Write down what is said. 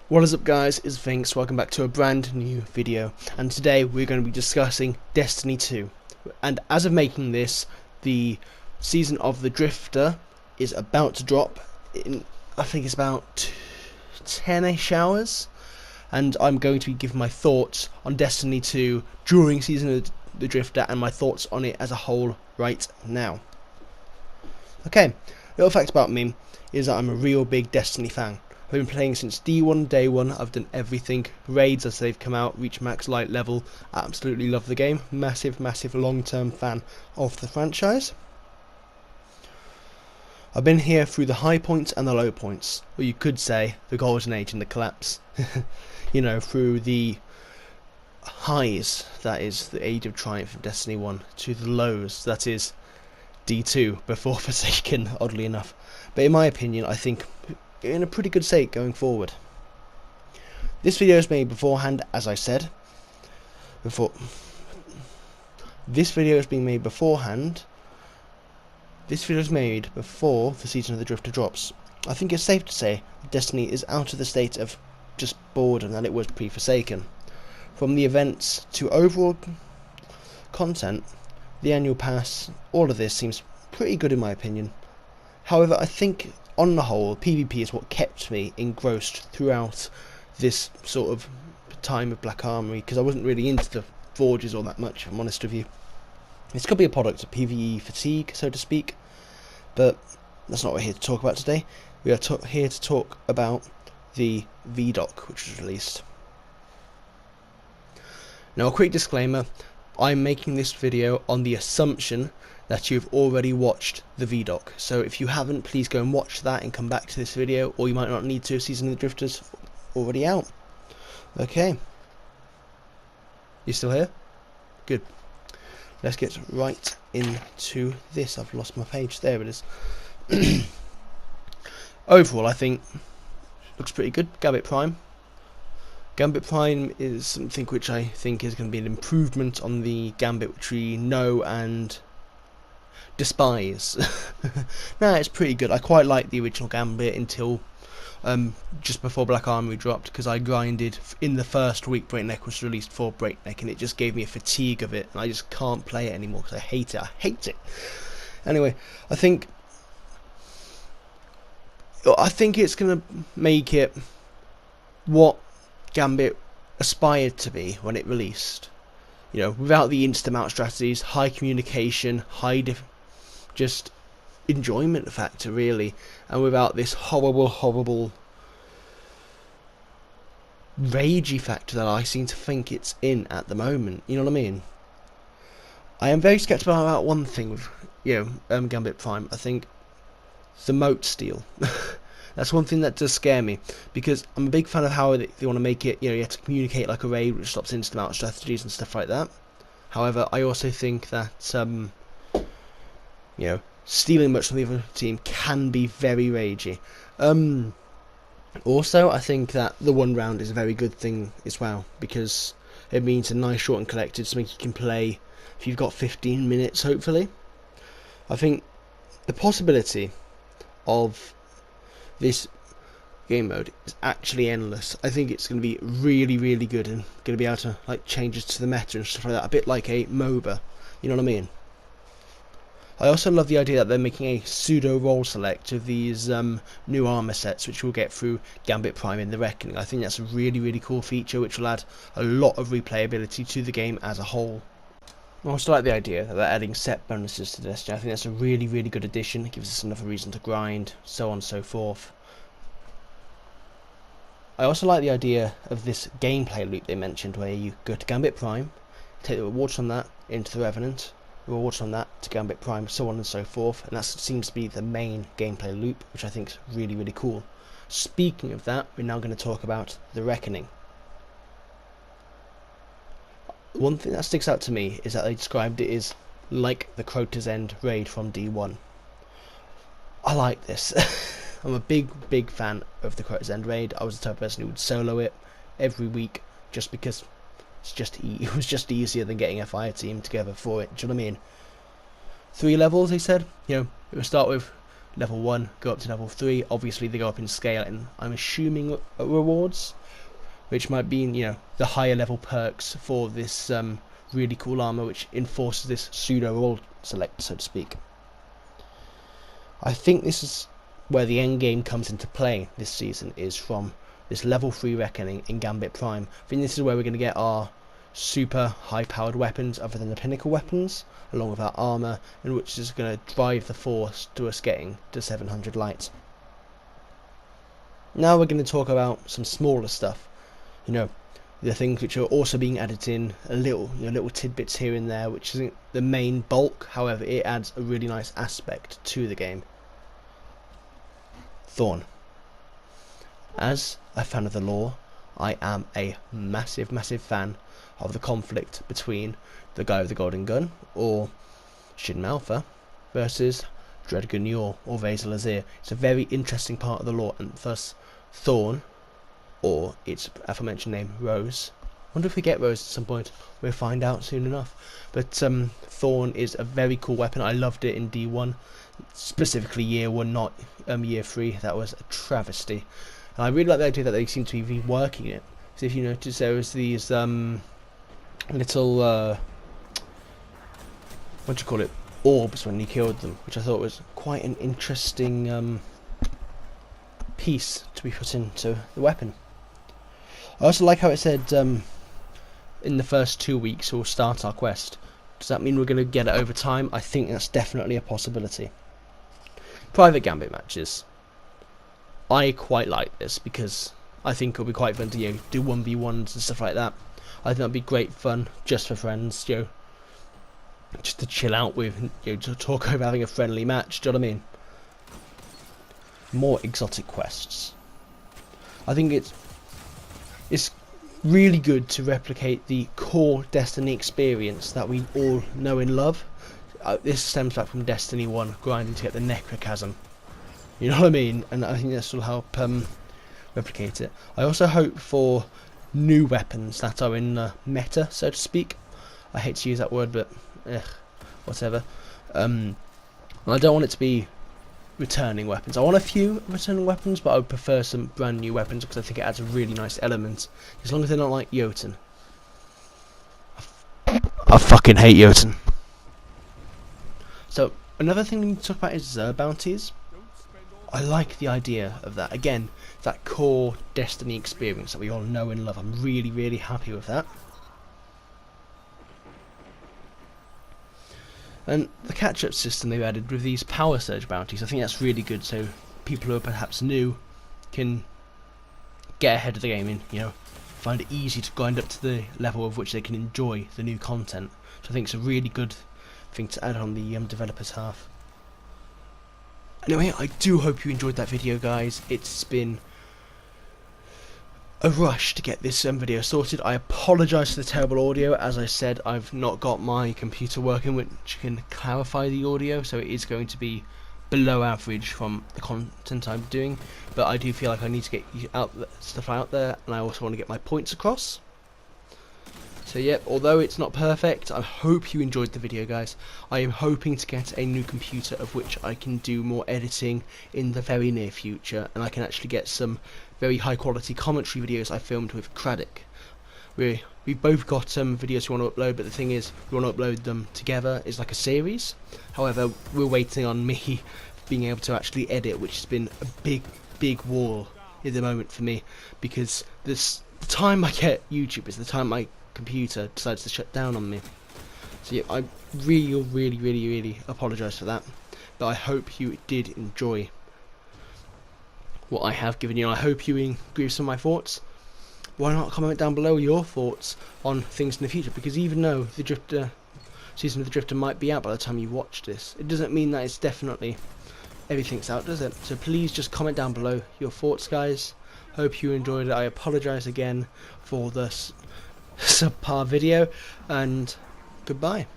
What is up guys, it's Vinx, welcome back to a brand new video, and today we're going to be discussing Destiny 2. And as of making this, the Season of the Drifter is about to drop in, I think it's about 10ish hours, and I'm going to be giving my thoughts on Destiny 2 during Season of the Drifter and my thoughts on it as a whole right now. Okay, little fact about me is that I'm a real big Destiny fan. I've been playing since D1 day one. I've done everything, raids as they've come out, reach max light level. Absolutely love the game. Massive long-term fan of the franchise. I've been here through the high points and the low points, or you could say the golden age and the collapse. You know, through the highs, that is the age of triumph of Destiny 1, to the lows, that is D2 before Forsaken, oddly enough. But in my opinion, I think in a pretty good state going forward. This video is made beforehand, as I said. This video is being made beforehand. This video is made before the Season of the Drifter drops. I think it's safe to say that Destiny is out of the state of just boredom that it was pre-Forsaken. From the events to overall content, the annual pass, all of this seems pretty good in my opinion. However, I think on the whole, PvP is what kept me engrossed throughout this sort of time of Black Armory, because I wasn't really into the forges all that much, if I'm honest with you. This could be a product of PvE fatigue, so to speak, but that's not what we're here to talk about today. We are here to talk about the VDOC, which was released. Now, a quick disclaimer, I'm making this video on the assumption that you've already watched the VDOC. So if you haven't, please go and watch that and come back to this video, or you might not need to. Season of the Drifter's already out. Okay. You still here? Good. Let's get right into this. I've lost my page. There it is. Overall, I think looks pretty good. Gambit Prime. Gambit Prime is something which I think is going to be an improvement on the Gambit which we know and despise. Nah, it's pretty good. I quite like the original Gambit until just before Black Armory dropped, because I grinded in the first week Breakneck was released for Breakneck, and it just gave me a fatigue of it, and I just can't play it anymore because I hate it. Anyway, I think it's gonna make it what Gambit aspired to be when it released. You know, without the instant mount strategies, high communication, just enjoyment factor really, and without this horrible ragey factor that I seem to think it's in at the moment. You know what I mean? I am very sceptical about one thing with Gambit Prime. I think the moat steal. That's one thing that does scare me, because I'm a big fan of how they want to make it. You have to communicate like a raid, which stops instant mount strategies and stuff like that. However, I also think that stealing much from the other team can be very ragey. Also, I think that the one round is a very good thing as well, because it means a nice short and collected, something you can play if you've got 15 minutes, hopefully. I think the possibility of this game mode is actually endless. I think it's going to be really good, and going to be able to like changes to the meta and stuff like that, a bit like a MOBA. You know what I mean? I also love the idea that they're making a pseudo role select of these new armor sets, which we'll get through Gambit Prime in the Reckoning. I think that's a really cool feature, which will add a lot of replayability to the game as a whole. I also like the idea that they're adding set bonuses to Destiny. I think that's a really good addition. It gives us another reason to grind, so on and so forth. I also like the idea of this gameplay loop they mentioned, where you go to Gambit Prime, take the rewards from that into the Revenant, rewards from that to Gambit Prime, so on and so forth, and that seems to be the main gameplay loop, which I think is really cool. Speaking of that, we're now going to talk about the Reckoning. One thing that sticks out to me is that they described it as like the Crota's End raid from D1. I like this. I'm a big fan of the Crota's End raid. I was the type of person who would solo it every week, just because it was just easier than getting a fire team together for it. Do you know what I mean? 3 levels, they said. You know, it will start with level 1, go up to level 3. Obviously, they go up in scale, and I'm assuming rewards, which might be, you know, the higher level perks for this really cool armor, which enforces this pseudo role select, so to speak. I think this is where the end game comes into play this season, is from this level 3 Reckoning in Gambit Prime. I think this is where we're going to get our super high powered weapons other than the pinnacle weapons, along with our armor, and which is going to drive the force to us getting to 700 light. Now we're going to talk about some smaller stuff, you know, the things which are also being added in, a little, you know, little tidbits here and there, which isn't the main bulk. However, it adds a really nice aspect to the game. Thorn. As a fan of the lore, I am a massive fan of the conflict between the guy with the golden gun, or Shin Malphur, versus Dredgen Yor, or Vasil Azir. It's a very interesting part of the lore, and thus Thorn, or its aforementioned name, Rose. I wonder if we get Rose at some point. We'll find out soon enough. But Thorn is a very cool weapon. I loved it in D1, specifically year 1, not year 3. That was a travesty. And I really like the idea that they seem to be reworking it. So if you notice, there was these little what do you call it, orbs when you killed them, which I thought was quite an interesting piece to be put into the weapon. I also like how it said in the first 2 weeks we'll start our quest. Does that mean we're going to get it over time? I think that's definitely a possibility. Private Gambit matches. I quite like this because I think it'll be quite fun to, you know, do 1v1s and stuff like that. I think that'd be great fun just for friends, you know, just to chill out with, you know, to talk over having a friendly match. Do you know what I mean? More exotic quests. I think it's really good to replicate the core Destiny experience that we all know and love. This stems back from Destiny 1, grinding to get the Necrochasm. You know what I mean? And I think this will help replicate it. I also hope for new weapons that are in the meta, so to speak. I hate to use that word, but whatever. I don't want it to be returning weapons. I want a few returning weapons, but I would prefer some brand new weapons because I think it adds a really nice element. As long as they're not like Jotun. I fucking hate Jotun. So another thing we need to talk about is Xur bounties. I like the idea of that. Again, that core Destiny experience that we all know and love. I'm really happy with that. And the catch-up system they've added with these power surge bounties, I think that's really good, so people who are perhaps new can get ahead of the game and, you know, find it easy to grind up to the level of which they can enjoy the new content. So I think it's a really good thing to add on the developers' half. Anyway, I do hope you enjoyed that video, guys. It's been a rush to get this video sorted. I apologise for the terrible audio. As I said, I've not got my computer working which can clarify the audio, so it is going to be below average from the content I'm doing, but I do feel like I need to get stuff out there, and I also want to get my points across. So yeah, although it's not perfect, I hope you enjoyed the video, guys. I am hoping to get a new computer of which I can do more editing in the very near future, and I can actually get some very high quality commentary videos I filmed with Craddock. We've both got some videos we want to upload, but the thing is, we want to upload them together as like a series. However, we're waiting on me being able to actually edit, which has been a big wall at the moment for me, because the time I get YouTube is the time my computer decides to shut down on me. So yeah, I really apologise for that, but I hope you did enjoy what I have given you. I hope you agree with some of my thoughts. Why not comment down below your thoughts on things in the future, because even though the Drifter season of the Drifter might be out by the time you watch this, it doesn't mean that it's definitely everything's out, does it? So please just comment down below your thoughts, guys. Hope you enjoyed it. I apologise again for the subpar video, and goodbye.